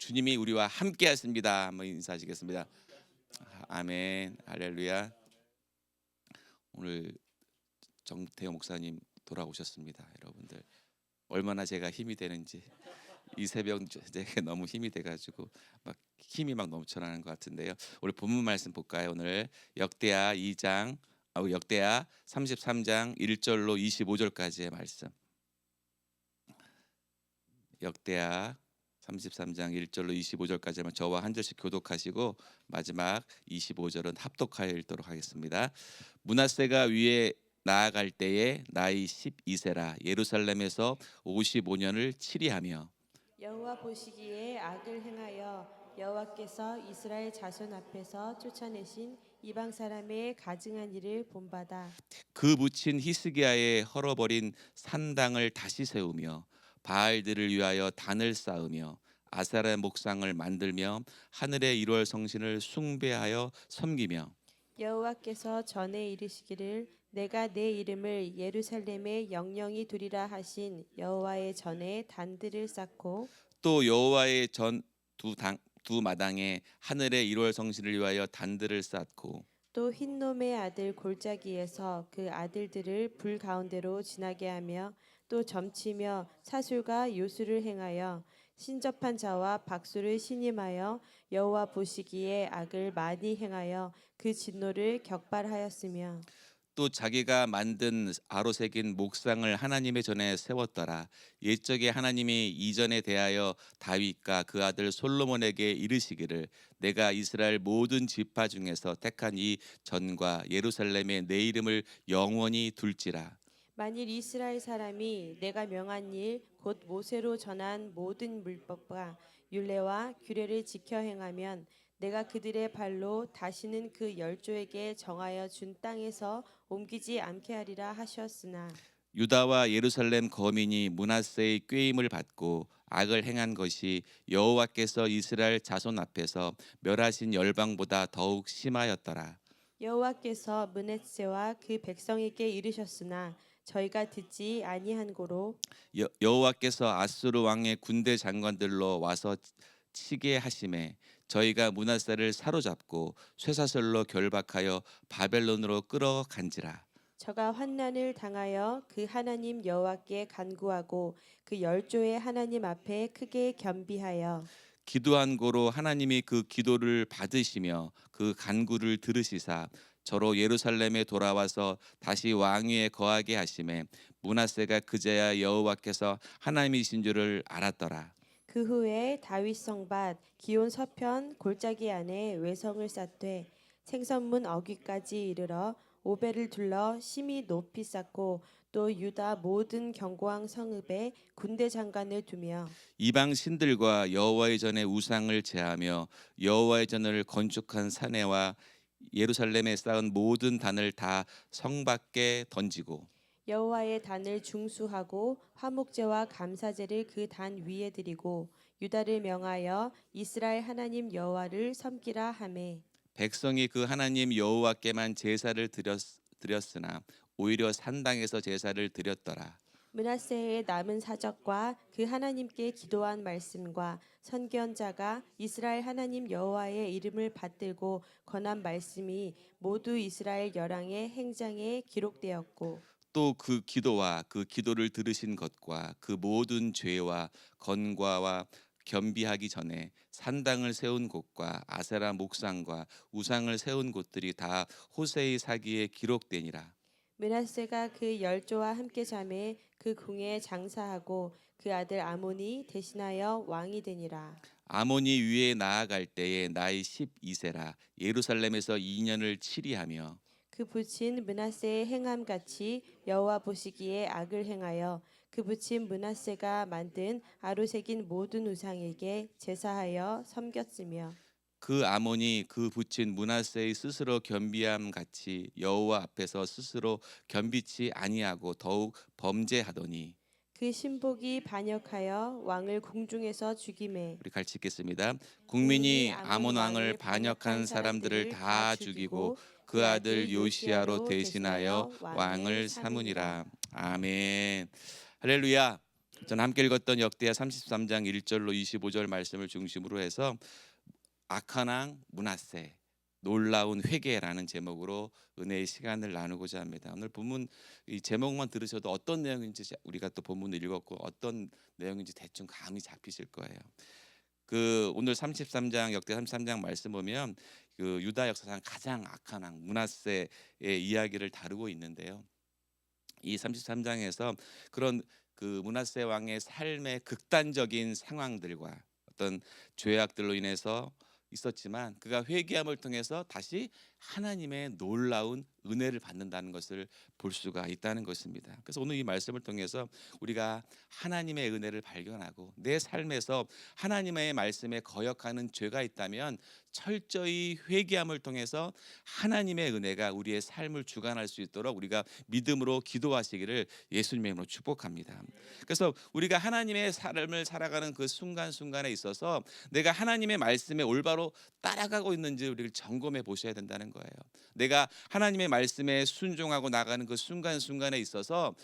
주님이 우리와 함께 하십니다. 한번 인사하시겠습니다. 아멘. 할렐루야. 오늘 정태호 목사님 돌아오셨습니다. 여러분들 얼마나 제가 힘이 되는지 이 새벽 제가 너무 힘이 돼가지고 막 힘이 막 넘쳐나는 것 같은데요. 우리 본문 말씀 볼까요? 오늘 역대하 2장 역대하 33장 1절로 25절까지의 말씀. 역대하 33장 1절로 25절까지만 저와 한 절씩 교독하시고 마지막 25절은 합독하여 읽도록 하겠습니다. 므낫세가 위에 나아갈 때에 나이 12세라 예루살렘에서 55년을 치리하며 여호와 보시기에 악을 행하여 여호와께서 이스라엘 자손 앞에서 쫓아내신 이방 사람의 가증한 일을 본받아 그 묻힌 히스기야의 헐어버린 산당을 다시 세우며 바알들을 위하여 단을 쌓으며 아사라 목상을 만들며 하늘의 1월 성신을 숭배하여 섬기며 여호와께서 전에 이르시기를 내가 내 이름을 예루살렘에 영영이 두리라 하신 여호와의 전에 단들을 쌓고 또 여호와의 전 두 마당에 하늘의 1월 성신을 위하여 단들을 쌓고 또 흰놈의 아들 골짜기에서 그 아들들을 불 가운데로 지나게 하며 또 점치며 사술과 요술을 행하여 신접한 자와 박수를 신임하여 여호와 보시기에 악을 많이 행하여 그 진노를 격발하였으며 또 자기가 만든 아로새긴 목상을 하나님의 전에 세웠더라. 옛적에 하나님이 이전에 대하여 다윗과 그 아들 솔로몬에게 이르시기를 내가 이스라엘 모든 지파 중에서 택한 이 전과 예루살렘에 내 이름을 영원히 둘지라. 만일 이스라엘 사람이 내가 명한 일 곧 모세로 전한 모든 율법과 율례와 규례를 지켜 행하면 내가 그들의 발로 다시는 그 열조에게 정하여 준 땅에서 옮기지 않게 하리라 하셨으나 유다와 예루살렘 거민이 므낫세의 꾀임을 받고 악을 행한 것이 여호와께서 이스라엘 자손 앞에서 멸하신 열방보다 더욱 심하였더라. 여호와께서 므낫세와 그 백성에게 이르셨으나 저희가 듣지 아니한 고로 여호와께서 아수르 왕의 군대 장관들로 와서 치게 하심에 저희가 므낫세를 사로잡고 쇠사슬로 결박하여 바벨론으로 끌어간지라. 저가 환난을 당하여 그 하나님 여호와께 간구하고 그 열조의 하나님 앞에 크게 겸비하여 기도한 고로 하나님이 그 기도를 받으시며 그 간구를 들으시사 저로 예루살렘에 돌아와서 다시 왕위에 거하게 하심에 므낫세가 그제야 여호와께서 하나님이신 줄을 알았더라. 그 후에 다윗 성밭 기온 서편 골짜기 안에 외성을 쌓되 생선문 어귀까지 이르러 오벨을 둘러 심히 높이 쌓고 또 유다 모든 견고한 성읍에 군대 장관을 두며 이방 신들과 여호와의 전에 우상을 제하며 여호와의 전을 건축한 사내와 예루살렘에 쌓은 모든 단을 다 성 밖에 던지고 여호와의 단을 중수하고 화목제와 감사제를 그 단 위에 드리고 유다를 명하여 이스라엘 하나님 여호와를 섬기라 하매 백성이 그 하나님 여호와께만 제사를 드렸으나 오히려 산당에서 제사를 드렸더라. 므낫세의 남은 사적과 그 하나님께 기도한 말씀과 선견자가 이스라엘 하나님 여호와의 이름을 받들고 권한 말씀이 모두 이스라엘 열왕의 행장에 기록되었고 또 그 기도와 그 기도를 들으신 것과 그 모든 죄와 건과와 겸비하기 전에 산당을 세운 곳과 아세라 목상과 우상을 세운 곳들이 다 호세의 사기에 기록되니라. 므낫세가 그 열조와 함께 잠에 그 궁에 장사하고 그 아들 아몬이 대신하여 왕이 되니라. 아몬이 위에 나아갈 때에 나이 12세라 예루살렘에서 2년을 치리하며 그 부친 므낫세의 행함 같이 여호와 보시기에 악을 행하여 그 부친 므낫세가 만든 아로새긴 모든 우상에게 제사하여 섬겼으며 그 아몬이 그 붙인 므낫세의 스스로 겸비함 같이 여호와 앞에서 스스로 겸비치 아니하고 더욱 범죄하더니 그 신복이 반역하여 왕을 궁중에서 죽임에 우리 같이 읽겠습니다. 국민이 국민이 아몬 왕을 반역한 사람들을 다 죽이고 그 아들 요시야로 대신하여 왕을 삼으니라. 아멘. 할렐루야. 저는 함께 읽었던 역대하 33장 1절로 25절 말씀을 중심으로 해서 악한 왕 므낫세 놀라운 회개라는 제목으로 은혜의 시간을 나누고자 합니다. 오늘 본문 이 제목만 들으셔도 어떤 내용인지 우리가 또 본문을 읽었고 어떤 내용인지 대충 감이 잡히실 거예요. 그 오늘 33장 역대 33장 말씀 보면 그 유다 역사상 가장 악한 왕 므낫세의 이야기를 다루고 있는데요. 이 33장에서 그런 그 므낫세 왕의 삶의 극단적인 상황들과 어떤 죄악들로 인해서 있었지만 그가 회개함을 통해서 다시 하나님의 놀라운 은혜를 받는다는 것을 볼 수가 있다는 것입니다. 그래서 오늘 이 말씀을 통해서 우리가 하나님의 은혜를 발견하고 내 삶에서 하나님의 말씀에 거역하는 죄가 있다면 철저히 회개함을 통해서 하나님의 은혜가 우리의 삶을 주관할 수 있도록 우리가 믿음으로 기도하시기를 예수님의 이름으로 축복합니다. 그래서 우리가 하나님의 삶을 살아가는 그 순간순간에 있어서 내가 하나님의 말씀에 올바로 따라가고 있는지 우리를 점검해 보셔야 된다는 거예요. 내가 하나님의 말씀에 순종하고 나가는 그 순간순간에 있어서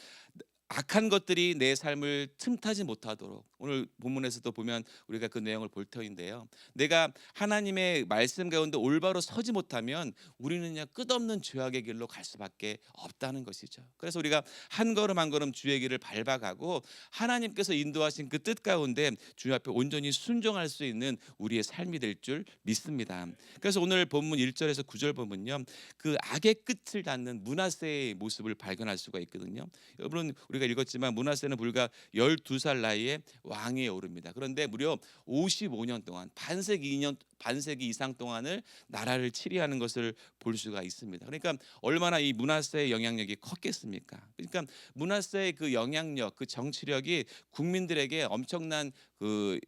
악한 것들이 내 삶을 틈타지 못하도록 오늘 본문에서도 보면 우리가 그 내용을 볼 터인데요. 내가 하나님의 말씀 가운데 올바로 서지 못하면 우리는 그냥 끝없는 죄악의 길로 갈 수밖에 없다는 것이죠. 그래서 우리가 한 걸음 한 걸음 주의 길을 밟아가고 하나님께서 인도하신 그 뜻 가운데 주 앞에 온전히 순종할 수 있는 우리의 삶이 될 줄 믿습니다. 그래서 오늘 본문 1절에서 9절 보면요. 그 악의 끝을 닫는 므낫세의 모습을 발견할 수가 있거든요. 여러분 우리가 읽었지만 므낫세는 불과 12살 나이에 왕위에 오릅니다. 그런데 무려 55년 동안 반세기 이상 동안을 나라를 치리하는 것을 볼 수가 있습니다. 그러니까 얼마나 이 므낫세의 영향력이 컸겠습니까? 그러니까 므낫세의 그 영향력, 그 정치력이 국민들에게 엄청난 그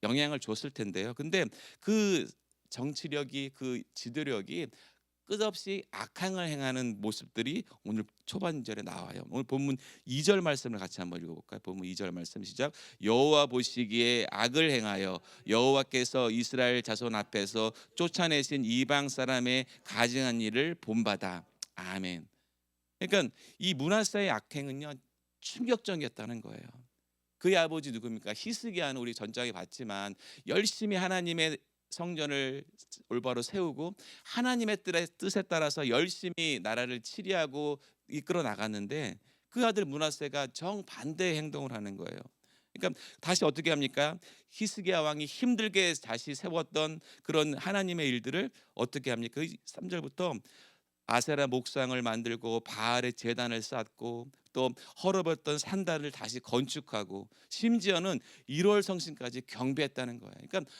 영향을 줬을 텐데요. 근데 그 정치력이 그 지도력이 끝없이 악행을 행하는 모습들이 오늘 초반절에 나와요. 오늘 본문 2절 말씀을 같이 한번 읽어볼까요? 본문 2절 말씀 시작. 여호와 보시기에 악을 행하여 여호와께서 이스라엘 자손 앞에서 쫓아내신 이방 사람의 가증한 일을 본받아. 아멘. 그러니까 이 므낫세의 악행은요 충격적이었다는 거예요. 그의 아버지 누굽니까? 히스기야는 우리 전장에 봤지만 열심히 하나님의 성전을 올바로 세우고 하나님의 뜻에 따라서 열심히 나라를 치리하고 이끌어 나갔는데 그 아들 므낫세가 정반대의 행동을 하는 거예요. 그러니까 다시 어떻게 합니까? 히스기야 왕이 힘들게 다시 세웠던 그런 하나님의 일들을 어떻게 합니까? 3절부터 아세라 목상을 만들고 바알의 제단을 쌓고 또 헐어버렸던 산단을 다시 건축하고 심지어는 1월 성신까지 경배했다는 거예요. 그러니까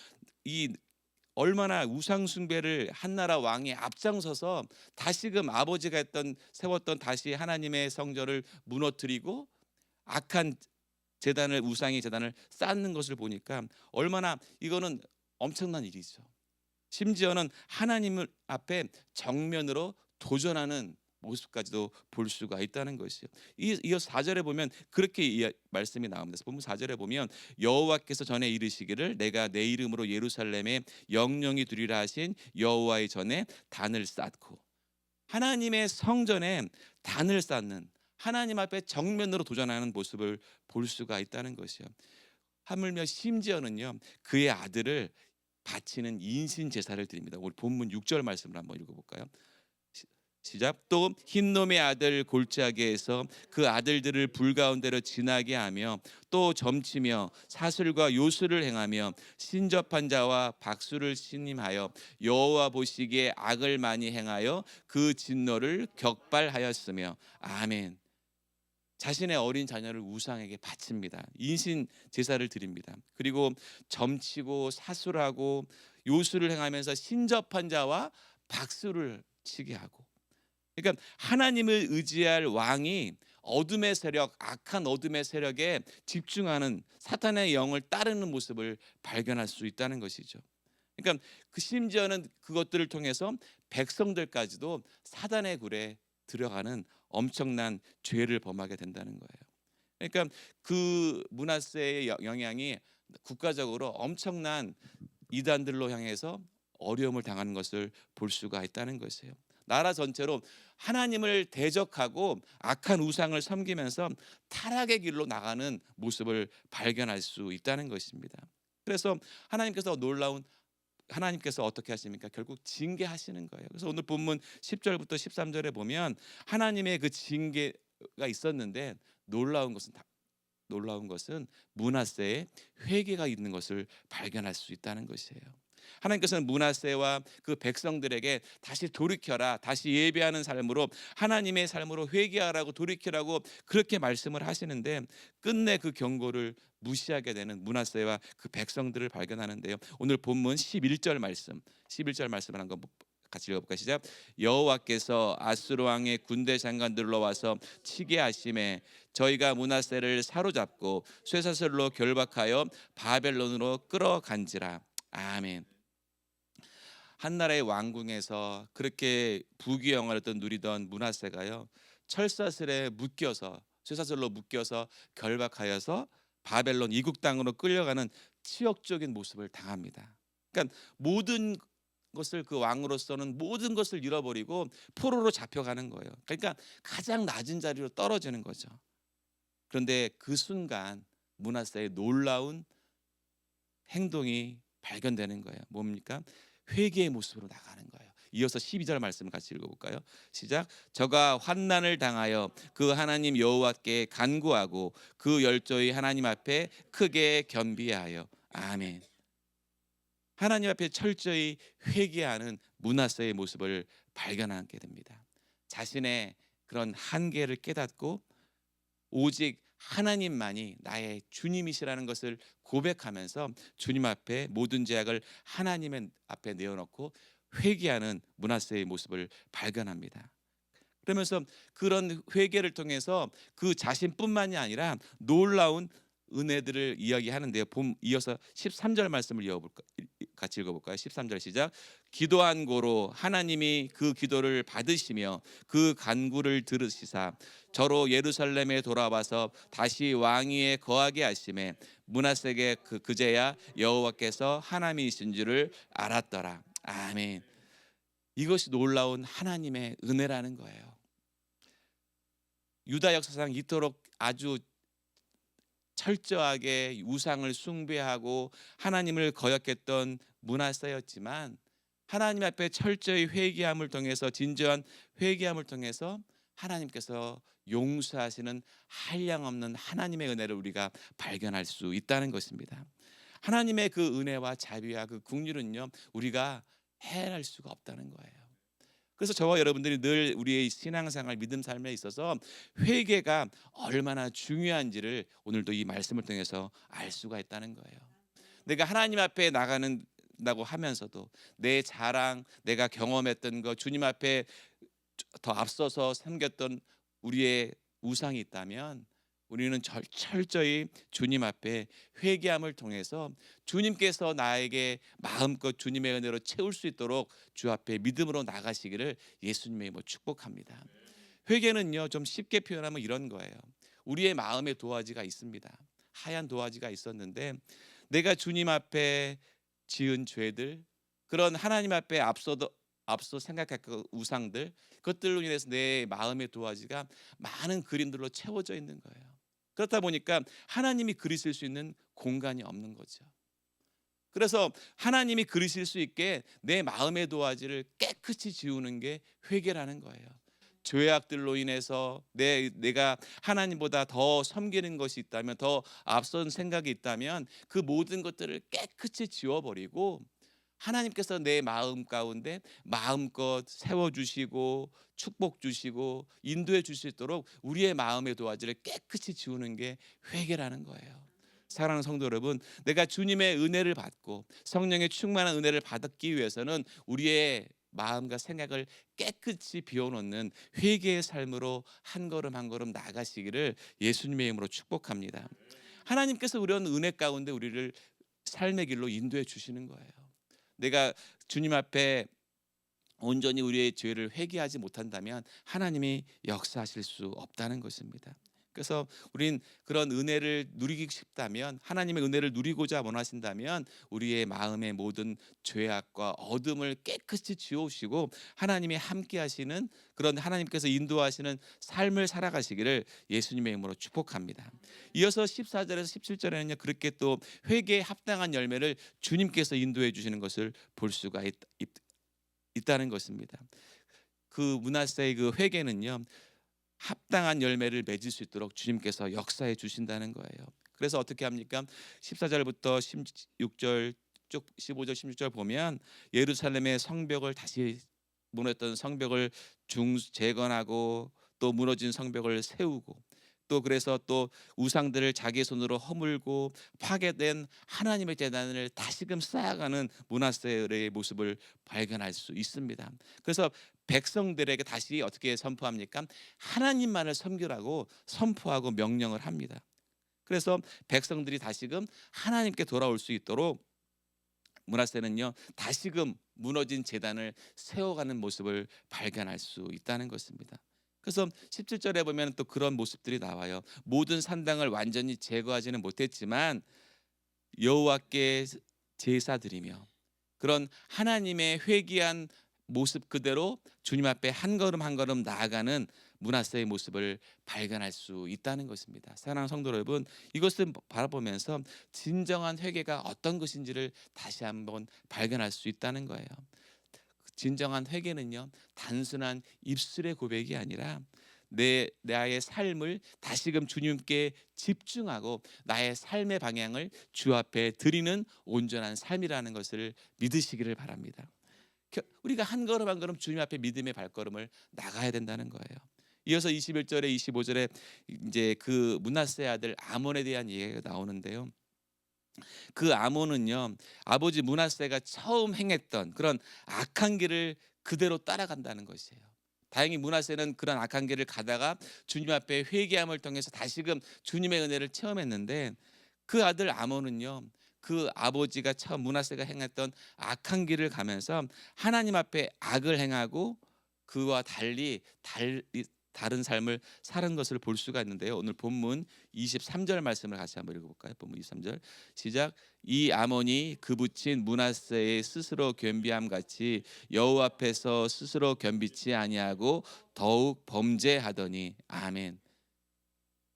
이 얼마나 우상 숭배를 한 나라 왕이 앞장서서 다시금 아버지가 세웠던 다시 하나님의 성전을 무너뜨리고 악한 제단을 우상의 제단을 쌓는 것을 보니까 얼마나 이거는 엄청난 일이죠. 심지어는 하나님 앞에 정면으로 도전하는 모습까지도 볼 수가 있다는 것이요. 이어서 4절에 보면 그렇게 말씀이 나옵니다. 본문 4절에 보면 여호와께서 전에 이르시기를 내가 내 이름으로 예루살렘에 영영이 두리라 하신 여호와의 전에 단을 쌓고 하나님의 성전에 단을 쌓는 하나님 앞에 정면으로 도전하는 모습을 볼 수가 있다는 것이요. 하물며 심지어는요 그의 아들을 바치는 인신 제사를 드립니다. 우리 본문 6절 말씀을 한번 읽어볼까요? 시작. 또 흰놈의 아들 골짜기에 해서 그 아들들을 불 가운데로 지나게 하며 또 점치며 사슬과 요술을 행하며 신접한 자와 박수를 신임하여 여호와 보시기에 악을 많이 행하여 그 진노를 격발하였으며 아멘. 자신의 어린 자녀를 우상에게 바칩니다. 인신 제사를 드립니다. 그리고 점치고 사술하고 요술을 행하면서 신접한 자와 박수를 치게 하고 그러니까 하나님을 의지할 왕이 어둠의 세력, 악한 어둠의 세력에 집중하는 사탄의 영을 따르는 모습을 발견할 수 있다는 것이죠. 그러니까 그 심지어는 그것들을 통해서 백성들까지도 사단의 굴에 들어가는 엄청난 죄를 범하게 된다는 거예요. 그러니까 그 므낫세의 영향이 국가적으로 엄청난 이단들로 향해서 어려움을 당하는 것을 볼 수가 있다는 것이에요. 나라 전체로 하나님을 대적하고 악한 우상을 섬기면서 타락의 길로 나가는 모습을 발견할 수 있다는 것입니다. 그래서 하나님께서 어떻게 하십니까? 결국 징계하시는 거예요. 그래서 오늘 본문 10절부터 13절에 보면 하나님의 그 징계가 있었는데 놀라운 것은 므낫세의 회개가 있는 것을 발견할 수 있다는 것이에요. 하나님께서는 므낫세와 그 백성들에게 다시 돌이켜라, 다시 예배하는 삶으로, 하나님의 삶으로 회개하라고, 돌이키라고 그렇게 말씀을 하시는데 끝내 그 경고를 무시하게 되는 므낫세와 그 백성들을 발견하는데요. 오늘 본문 11절 말씀을 한번 같이 읽어볼까요? 시작. 여호와께서 아수르 왕의 군대 장관들로 와서 치게 하심에 저희가 므낫세를 사로잡고 쇠사슬로 결박하여 바벨론으로 끌어간지라. 아멘. 한나라의 왕궁에서 그렇게 부귀영화를 누리던 므낫세가요, 철사슬에 묶여서, 쇠사슬로 묶여서 결박하여서 바벨론 이국 땅으로 끌려가는 치욕적인 모습을 당합니다. 그러니까 모든 것을, 그 왕으로서는 모든 것을 잃어버리고 포로로 잡혀가는 거예요. 그러니까 가장 낮은 자리로 떨어지는 거죠. 그런데 그 순간 므낫세의 놀라운 행동이 발견되는 거예요. 뭡니까? 회개의 모습으로 나가는 거예요. 이어서 12절 말씀 같이 읽어볼까요? 시작. 저가 환난을 당하여 그 하나님 여호와께 간구하고 그 열조의 하나님 앞에 크게 겸비하여. 아멘. 하나님 앞에 철저히 회개하는 므낫세의 모습을 발견하게 됩니다. 자신의 그런 한계를 깨닫고 오직 하나님만이 나의 주님이시라는 것을 고백하면서 주님 앞에 모든 죄악을 하나님 앞에 내어놓고 회개하는 므낫세의 모습을 발견합니다. 그러면서 그런 회개를 통해서 그 자신뿐만이 아니라 놀라운 은혜들을 이야기하는데요. 이어서 13절 말씀을 같이 읽어볼까요? 13절 시작. 기도한 고로 하나님이 그 기도를 받으시며 그 간구를 들으시사 저로 예루살렘에 돌아와서 다시 왕위에 거하게 하심에 므낫세에게 그제야 여호와께서 하나님이신 줄을 알았더라. 아멘. 이것이 놀라운 하나님의 은혜라는 거예요. 유다 역사상 이토록 아주 철저하게 우상을 숭배하고 하나님을 거역했던 므낫세였지만 하나님 앞에 철저히 회개함을 통해서, 진정한 회개함을 통해서 하나님께서 용서하시는 한량없는 하나님의 은혜를 우리가 발견할 수 있다는 것입니다. 하나님의 그 은혜와 자비와 그 긍휼은요, 우리가 해할 수가 없다는 거예요. 그래서 저와 여러분들이 늘 우리의 신앙생활, 믿음 삶에 있어서 회개가 얼마나 중요한지를 오늘도 이 말씀을 통해서 알 수가 있다는 거예요. 내가 하나님 앞에 나가는다고 하면서도 내 자랑, 내가 경험했던 것, 주님 앞에 더 앞서서 섬겼던 우리의 우상이 있다면 우리는 철저히 주님 앞에 회개함을 통해서 주님께서 나에게 마음껏 주님의 은혜로 채울 수 있도록 주 앞에 믿음으로 나가시기를 예수님의 이름으로 축복합니다. 회개는요, 좀 쉽게 표현하면 이런 거예요. 우리의 마음에 도화지가 있습니다. 하얀 도화지가 있었는데 내가 주님 앞에 지은 죄들, 그런 하나님 앞에 앞서 생각했던 우상들, 그것들로 인해서 내 마음의 도화지가 많은 그림들로 채워져 있는 거예요. 그렇다 보니까 하나님이 그리실 수 있는 공간이 없는 거죠. 그래서 하나님이 그리실 수 있게 내 마음의 도화지를 깨끗이 지우는 게 회개라는 거예요. 죄악들로 인해서 내가 하나님보다 더 섬기는 것이 있다면, 더 앞선 생각이 있다면 그 모든 것들을 깨끗이 지워버리고 하나님께서 내 마음 가운데 마음껏 세워주시고 축복 주시고 인도해 주실 수 있도록 우리의 마음의 도화지를 깨끗이 지우는 게 회개라는 거예요. 사랑하는 성도 여러분, 내가 주님의 은혜를 받고 성령의 충만한 은혜를 받기 위해서는 우리의 마음과 생각을 깨끗이 비워놓는 회개의 삶으로 한 걸음 한 걸음 나가시기를 예수님의 이름으로 축복합니다. 하나님께서 이런 은혜 가운데 우리를 삶의 길로 인도해 주시는 거예요. 내가 주님 앞에 온전히 우리의 죄를 회개하지 못한다면 하나님이 역사하실 수 없다는 것입니다. 그래서 우린 그런 은혜를 누리기 싶다면, 하나님의 은혜를 누리고자 원하신다면 우리의 마음의 모든 죄악과 어둠을 깨끗이 지우시고 하나님이 함께 하시는, 그런 하나님께서 인도하시는 삶을 살아가시기를 예수님의 이름으로 축복합니다. 이어서 14절에서 17절에는요, 그렇게 또 회개에 합당한 열매를 주님께서 인도해 주시는 것을 볼 수가 있다는 것입니다. 그 므낫세의 그 회개는요, 합당한 열매를 맺을 수 있도록 주님께서 역사해 주신다는 거예요. 그래서 어떻게 합니까? 14절부터 16절 쭉 15절 16절 보면 예루살렘의 성벽을 다시, 무너졌던 성벽을 재건하고 또 무너진 성벽을 세우고, 또 그래서 또 우상들을 자기 손으로 허물고 파괴된 하나님의 제단을 다시금 쌓아가는 므낫세의 모습을 발견할 수 있습니다. 그래서 백성들에게 다시 어떻게 선포합니까? 하나님만을 섬기라고 선포하고 명령을 합니다. 그래서 백성들이 다시금 하나님께 돌아올 수 있도록 므낫세는요, 다시금 무너진 제단을 세워가는 모습을 발견할 수 있다는 것입니다. 그래서 17절에 보면 또 그런 모습들이 나와요. 모든 산당을 완전히 제거하지는 못했지만 여호와께 제사 드리며, 그런 하나님의 회개한 모습 그대로 주님 앞에 한 걸음 한 걸음 나아가는 므낫세의 모습을 발견할 수 있다는 것입니다. 사랑하는 성도 여러분, 이것을 바라보면서 진정한 회개가 어떤 것인지를 다시 한번 발견할 수 있다는 거예요. 진정한 회개는요, 단순한 입술의 고백이 아니라 나의 삶을 다시금 주님께 집중하고 나의 삶의 방향을 주 앞에 드리는 온전한 삶이라는 것을 믿으시기를 바랍니다. 우리가 한 걸음 한 걸음 주님 앞에 믿음의 발걸음을 나가야 된다는 거예요. 이어서 21절에 25절에 이제 그 므낫세 아들 아몬에 대한 얘기가 나오는데요. 그 아몬은요, 아버지 므낫세가 처음 행했던 그런 악한 길을 그대로 따라간다는 것이에요. 다행히 므낫세는 그런 악한 길을 가다가 주님 앞에 회개함을 통해서 다시금 주님의 은혜를 체험했는데, 그 아들 아몬은요, 그 아버지가 처음 므낫세가 행했던 악한 길을 가면서 하나님 앞에 악을 행하고 그와 달리 다른 삶을 사는 것을 볼 수가 있는데요. 오늘 본문 23절 말씀을 같이 한번 읽어볼까요? 본문 23절 시작. 이 아몬이 그 붙인 므낫세의 스스로 겸비함 같이 여호와 앞에서 스스로 겸비치 아니하고 더욱 범죄하더니. 아멘.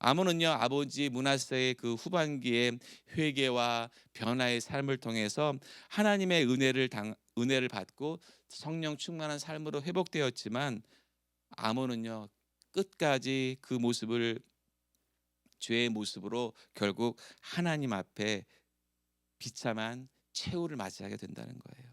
아몬은요, 아버지 므낫세의 그 후반기에 회개와 변화의 삶을 통해서 하나님의 은혜를 받고 성령 충만한 삶으로 회복되었지만, 아몬은요, 끝까지 그 모습을 죄의 모습으로 결국 하나님 앞에 비참한 최후를 맞이하게 된다는 거예요.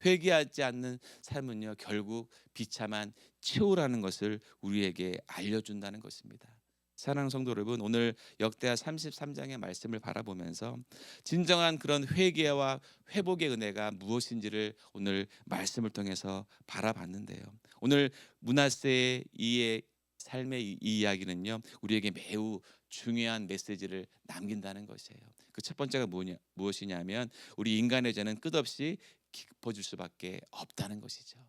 회개하지 않는 삶은요, 결국 비참한 최후라는 것을 우리에게 알려준다는 것입니다. 사랑하는 성도 여러분, 오늘 역대하 33장의 말씀을 바라보면서 진정한 그런 회개와 회복의 은혜가 무엇인지를 오늘 말씀을 통해서 바라봤는데요. 오늘 므낫세의 이 삶의 이 이야기는요, 우리에게 매우 중요한 메시지를 남긴다는 것이에요. 그 첫 번째가 무엇이냐면 우리 인간의 죄는 끝없이 깊어질 수밖에 없다는 것이죠.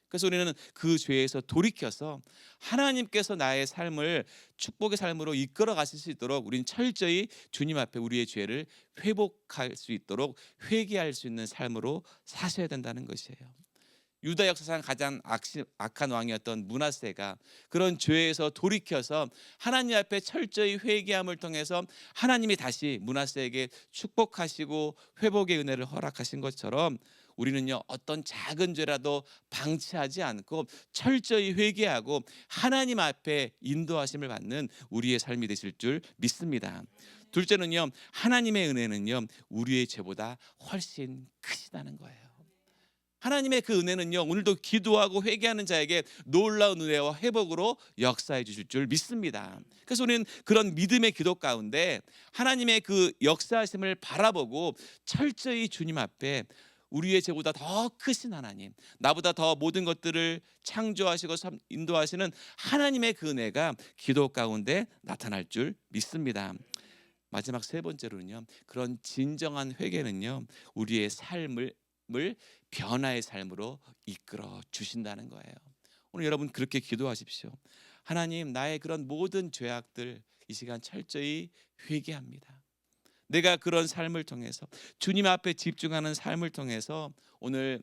그래서 우리는 그 죄에서 돌이켜서 하나님께서 나의 삶을 축복의 삶으로 이끌어 가실 수 있도록 우리는 철저히 주님 앞에 우리의 죄를 회복할 수 있도록 회개할 수 있는 삶으로 사셔야 된다는 것이에요. 유다 역사상 가장 악한 왕이었던 므낫세가 그런 죄에서 돌이켜서 하나님 앞에 철저히 회개함을 통해서 하나님이 다시 므낫세에게 축복하시고 회복의 은혜를 허락하신 것처럼 우리는요, 어떤 작은 죄라도 방치하지 않고 철저히 회개하고 하나님 앞에 인도하심을 받는 우리의 삶이 되실 줄 믿습니다. 둘째는요, 하나님의 은혜는요, 우리의 죄보다 훨씬 크시다는 거예요. 하나님의 그 은혜는요, 오늘도 기도하고 회개하는 자에게 놀라운 은혜와 회복으로 역사해 주실 줄 믿습니다. 그래서 우리는 그런 믿음의 기도 가운데 하나님의 그 역사하심을 바라보고 철저히 주님 앞에 우리의 죄보다 더 크신 하나님, 나보다 더 모든 것들을 창조하시고 인도하시는 하나님의 그 은혜가 기도 가운데 나타날 줄 믿습니다. 마지막 세 번째로는요, 그런 진정한 회개는요, 우리의 삶을 변화의 삶으로 이끌어 주신다는 거예요. 오늘 여러분 그렇게 기도하십시오. 하나님, 나의 그런 모든 죄악들 이 시간 철저히 회개합니다. 내가 그런 삶을 통해서 주님 앞에 집중하는 삶을 통해서 오늘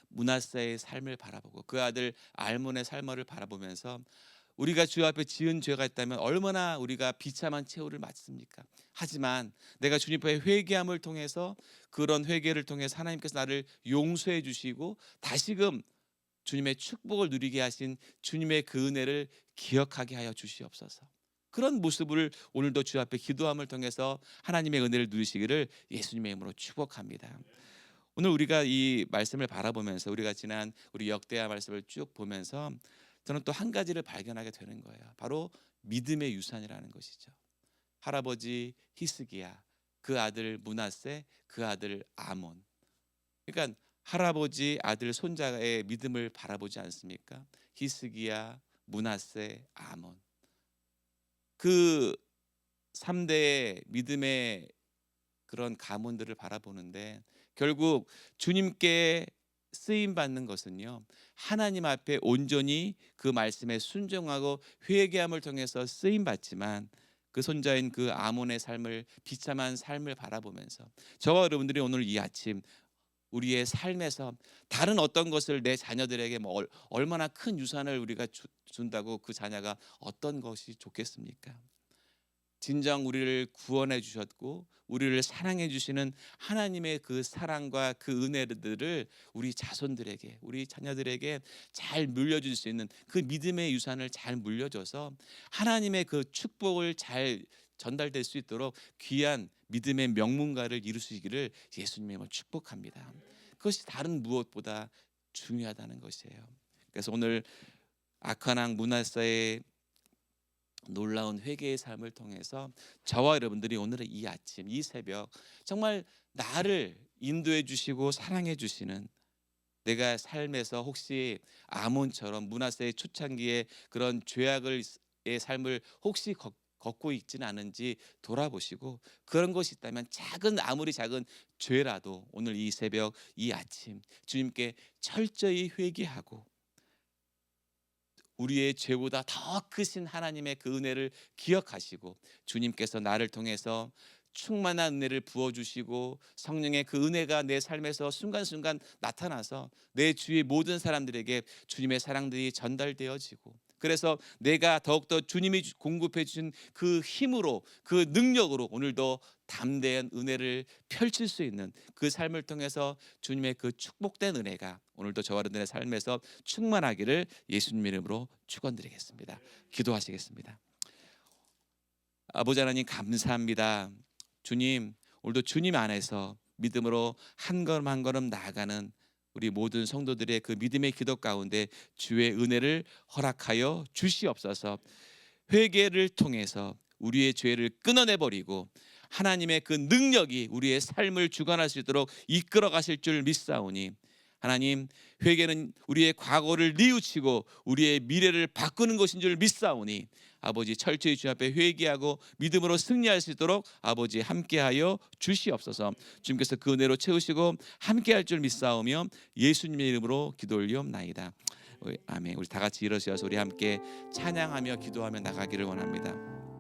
므낫세의 삶을 바라보고 그 아들 알몬의 삶을 바라보면서 우리가 주 앞에 지은 죄가 있다면 얼마나 우리가 비참한 최후를 맞습니까? 하지만 내가 주님 앞에 회개함을 통해서 그런 회개를 통해서 하나님께서 나를 용서해 주시고 다시금 주님의 축복을 누리게 하신 주님의 그 은혜를 기억하게 하여 주시옵소서. 그런 모습을 오늘도 주 앞에 기도함을 통해서 하나님의 은혜를 누리시기를 예수님의 이름으로 축복합니다. 오늘 우리가 이 말씀을 바라보면서 우리가 지난 우리 역대하 말씀을 쭉 보면서 저는 또 한 가지를 발견하게 되는 거예요. 바로 믿음의 유산이라는 것이죠. 할아버지 히스기야, 그 아들 므낫세, 그 아들 아몬. 그러니까 할아버지, 아들, 손자의 믿음을 바라보지 않습니까? 히스기야, 므낫세, 아몬. 그 3대의 믿음의 그런 가문들을 바라보는데 결국 주님께 쓰임 받는 것은요, 하나님 앞에 온전히 그 말씀에 순종하고 회개함을 통해서 쓰임 받지만 그 손자인 그 아몬의 삶을, 비참한 삶을 바라보면서 저와 여러분들이 오늘 이 아침 우리의 삶에서 다른 어떤 것을 내 자녀들에게 얼마나 큰 유산을 우리가 준다고 그 자녀가 어떤 것이 좋겠습니까? 진정 우리를 구원해 주셨고 우리를 사랑해 주시는 하나님의 그 사랑과 그 은혜들을 우리 자손들에게, 우리 자녀들에게 잘 물려줄 수 있는 그 믿음의 유산을 잘 물려줘서 하나님의 그 축복을 잘 전달될 수 있도록 귀한 믿음의 명문가를 이루시기를 예수님의 축복합니다. 그것이 다른 무엇보다 중요하다는 것이에요. 그래서 오늘 악한 왕 므낫세의 놀라운 회개의 삶을 통해서 저와 여러분들이 오늘의 이 아침, 이 새벽 정말 나를 인도해 주시고 사랑해 주시는, 내가 삶에서 혹시 아몬처럼 므낫세의 초창기에 그런 죄악의 삶을 혹시 걷고 있지는 않은지 돌아보시고 그런 것이 있다면 아무리 작은 죄라도 오늘 이 새벽 이 아침 주님께 철저히 회개하고 우리의 죄보다 더 크신 하나님의 그 은혜를 기억하시고 주님께서 나를 통해서 충만한 은혜를 부어주시고 성령의 그 은혜가 내 삶에서 순간순간 나타나서 내 주위의 모든 사람들에게 주님의 사랑들이 전달되어지고, 그래서 내가 더욱더 주님이 공급해 주신 그 힘으로, 그 능력으로 오늘도 담대한 은혜를 펼칠 수 있는 그 삶을 통해서 주님의 그 축복된 은혜가 오늘도 저와 여러분의 삶에서 충만하기를 예수님 이름으로 축원드리겠습니다. 기도하시겠습니다. 아버지 하나님 감사합니다. 주님, 오늘도 주님 안에서 믿음으로 한 걸음 한 걸음 나아가는 우리 모든 성도들의 그 믿음의 기도 가운데 주의 은혜를 허락하여 주시옵소서. 회개를 통해서 우리의 죄를 끊어내버리고 하나님의 그 능력이 우리의 삶을 주관할 수 있도록 이끌어 가실 줄 믿사오니, 하나님, 회개는 우리의 과거를 뉘우치고 우리의 미래를 바꾸는 것인 줄 믿사오니 아버지 철저히 주 앞에 회개하고 믿음으로 승리할 수 있도록 아버지 함께하여 주시옵소서. 주님께서 그 은혜로 채우시고 함께할 줄 믿사오며 예수님의 이름으로 기도 올리옵나이다. 아멘. 우리 다 같이 일어서서 우리 함께 찬양하며 기도하며 나가기를 원합니다.